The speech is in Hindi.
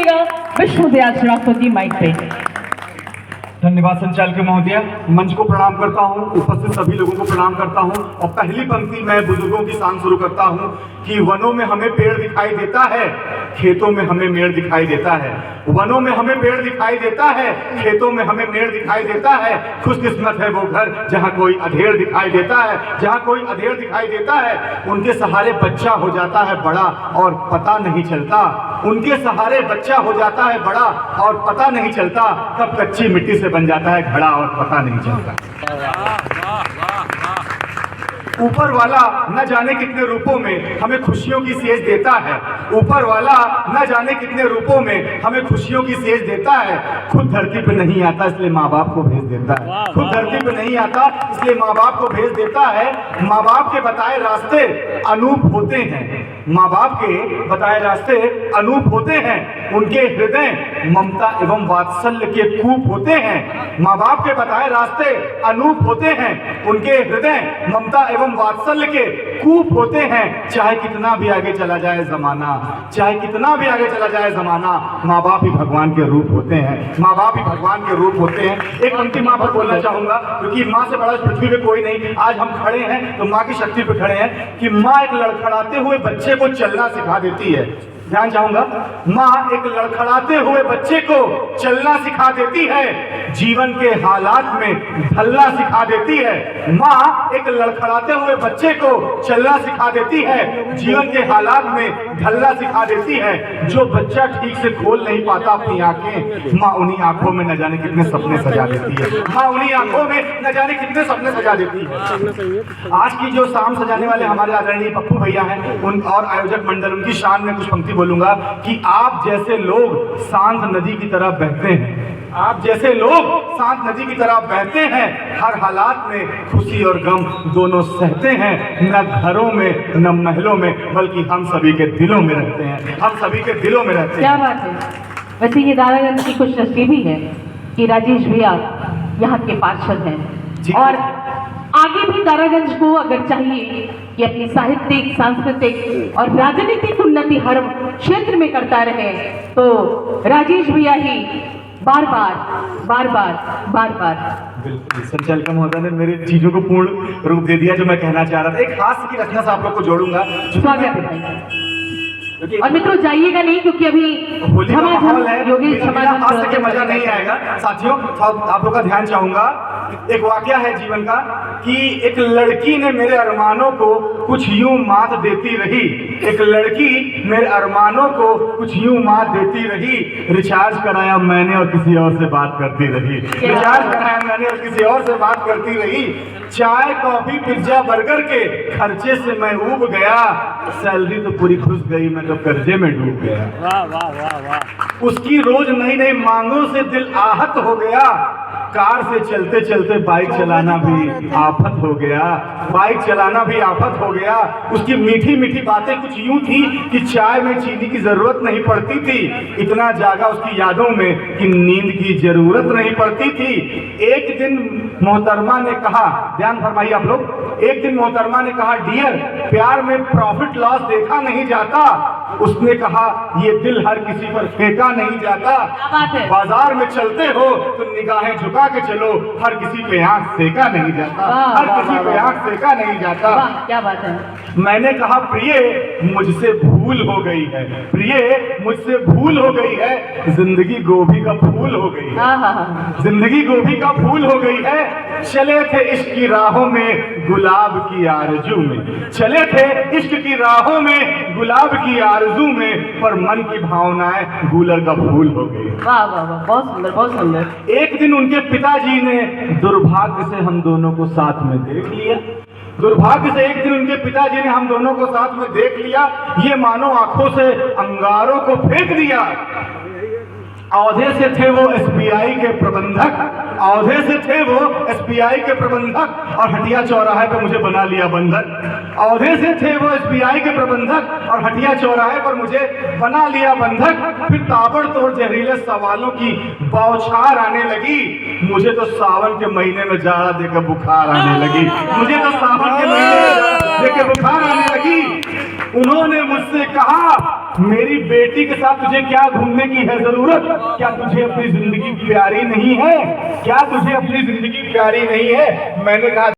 करेगा विष्णुदयाल श्रीवास्तव जी माइक पे। धन्यवाद संचालक महोदय। मंच को प्रणाम करता हूँ, उपस्थित सभी लोगों को प्रणाम करता हूँ और पहली पंक्ति मैं बुजुर्गों की शान शुरू करता हूँ कि वनों में हमें पेड़ दिखाई देता है, खेतों में हमें मेड़ दिखाई देता है। वनों में हमें पेड़ दिखाई देता है, खेतों में हमें मेड़ दिखाई देता है। खुशकिस्मत है वो घर जहाँ कोई अधेड़ दिखाई देता है, जहाँ कोई अधेड़ दिखाई देता है। उनके सहारे बच्चा हो जाता है बड़ा और पता नहीं चलता। उनके सहारे बच्चा हो जाता है बड़ा और पता नहीं चलता। कब कच्ची मिट्टी से बन जाता है घड़ा और पता नहीं चलता। ऊपर वाला न जाने कितने रूपों में हमें खुशियों की सेज देता है। ऊपर वाला न जाने कितने रूपों में हमें खुशियों की सेज देता है। खुद धरती पे नहीं आता इसलिए माँ बाप को भेज देता है। खुद धरती पे नहीं आता इसलिए माँ बाप को भेज देता है। माँ बाप के बताए रास्ते अनूप होते हैं। माँ बाप के बताए रास्ते अनूप होते हैं। उनके हृदय ममता एवं वात्सल्य के कूप होते हैं। माँ बाप के बताए रास्ते अनूप होते हैं। उनके हृदय ममता एवं वात्सल्य के कूप होते हैं। चाहे कितना भी आगे चला जाए जमाना, चाहे कितना भी आगे चला जाए जमाना, माँ बाप ही भगवान के रूप होते हैं। माँ बाप ही भगवान के रूप होते हैं। एक पंक्ति माँ पर बोलना चाहूंगा क्योंकि माँ से बड़ा इस पृथ्वी पे कोई नहीं। आज हम खड़े हैं तो माँ की शक्ति पे खड़े हैं कि माँ एक लड़खड़ाते हुए बच्चे को चलना सिखा देती है। ध्यान चाहूंगा, माँ एक लड़खड़ाते हुए बच्चे को चलना सिखा देती है। जीवन के हालात में ढलना सिखा देती है। माँ एक लड़खड़ाते हुए बच्चे को चलना सिखा देती है। जीवन के हालात में ढलना सिखा देती है। जो बच्चा ठीक से खोल नहीं पाता अपनी आंखें, माँ उन्हीं आंखों में न जाने कितने सपने सजा देती है। माँ उन्हीं आंखों में न जाने कितने सपने सजा देती है। आज की जो शाम सजाने वाले हमारे आदरणीय पप्पू भैया हैं, उन और आयोजक मंडल, उनकी शान में कुछ पंक्ति बोलूंगा कि आप जैसे लोग शांत नदी की तरह बहते हैं। आप जैसे लोग शांत नदी की तरह बहते हैं। हर हालात में खुशी और गम दोनों सहते हैं। न घरों में न महलों में बल्कि हम सभी के दिलों में रहते हैं। हम सभी के दिलों में रहते हैं। क्या बात है। वैसे ये दारागंज की कुछ नसीबी है कि राजेश भैया यहाँ के पार्षद हैं और आगे भी दारागंज को अगर चाहिए कि अपनी साहित्यिक, सांस्कृतिक और राजनीतिक उन्नति हर क्षेत्र में करता रहे तो राजेश भैया ही बार बार बिल्कुल संचालक महोदय ने मेरी चीजों को पूर्ण रूप दे दिया जो मैं कहना चाह रहा था। एक हास्य की रचना से आप लोग को जोड़ूंगा। स्वागत है। और मित्रों जाइएगा नहीं क्योंकि अभी योगेश हास्य के मजा नहीं आएगा। साथियों आप लोग का ध्यान चाहूंगा। एक वाकया है जीवन का कि एक लड़की ने मेरे अरमानों को कुछ यूं मात देती रही। एक लड़की मेरे अरमानों को कुछ यूं मात देती रही। रिचार्ज कराया मैंने और किसी और से बात करती रही। रिचार्ज कराया मैंने और किसी और से बात करती रही। चाय कॉफी पिज्जा बर्गर के खर्चे से मैं ऊब गया। सैलरी तो पूरी घुस गई, मैं तो कर्जे में डूब गया। वाह वाह वाह वाह। उसकी रोज नई नई मांगों से दिल आहत हो गया। कार से चलते चलते बाइक चलाना भी आफत हो गया। बाइक चलाना भी आफत हो गया। उसकी मीठी मीठी बातें कुछ यूं थी कि चाय में चीनी की जरूरत नहीं पड़ती थी। इतना जागा उसकी यादों में कि नींद की जरूरत नहीं पड़ती थी। एक दिन मोहतरमा ने कहा, ध्यान फरमाइए आप लोग, एक दिन मोहतरमा ने कहा, डियर प्यार में प्रॉफिट लॉस देखा नहीं जाता। उसने कहा ये दिल हर किसी पर फेंका नहीं जाता। बाजार में चलते हो तो निगाहें झुका के चलो, हर किसी पे आंख सेका नहीं जाता। हर किसी पे आंख सेका नहीं जाता। क्या बात है। मैंने कहा प्रिय मुझसे भूल हो गई है। प्रिय मुझसे भूल हो गई है। जिंदगी गोभी का फूल हो गई है। जिंदगी गोभी का फूल हो गई है। चले थे इश्क की राहों में गुलाब की आरज़ू में। चले थे इश्क की राहों में गुलाब की आरज़ू में, पर मन की भावनाएं गूलर का फूल हो गई। वाह वाह वाह, बहुत सुंदर बहुत सुंदर। एक दिन उनके पिताजी ने दुर्भाग्य से हम दोनों को साथ में देख लिया। दुर्भाग्य से एक दिन उनके पिताजी ने हम दोनों को साथ में देख लिया। ये मानो आंखों से अंगारों को फेंक दिया। औधे से थे वो एसबीआई के प्रबंधक। औधे से थे वो एसबीआई के प्रबंधक और हटिया चौराहे पर मुझे बना लिया बंधक। औधे से थे वो एसबीआई के प्रबंधक और हटिया चौराहे पर मुझे बना लिया बंधक। फिर ताबड़तोड़ जहरीले सवालों की बौछार आने लगी। मुझे तो सावन के महीने में जाड़ा देकर बुखार आने लगी। मुझे तो सावन के महीने में देकर बुखार आने लगी। उन्होंने मुझसे कहा मेरी बेटी के साथ तुझे क्या घूमने की है जरूरत? क्या तुझे अपनी जिंदगी प्यारी नहीं है? क्या तुझे अपनी जिंदगी प्यारी नहीं है? मैंने कहा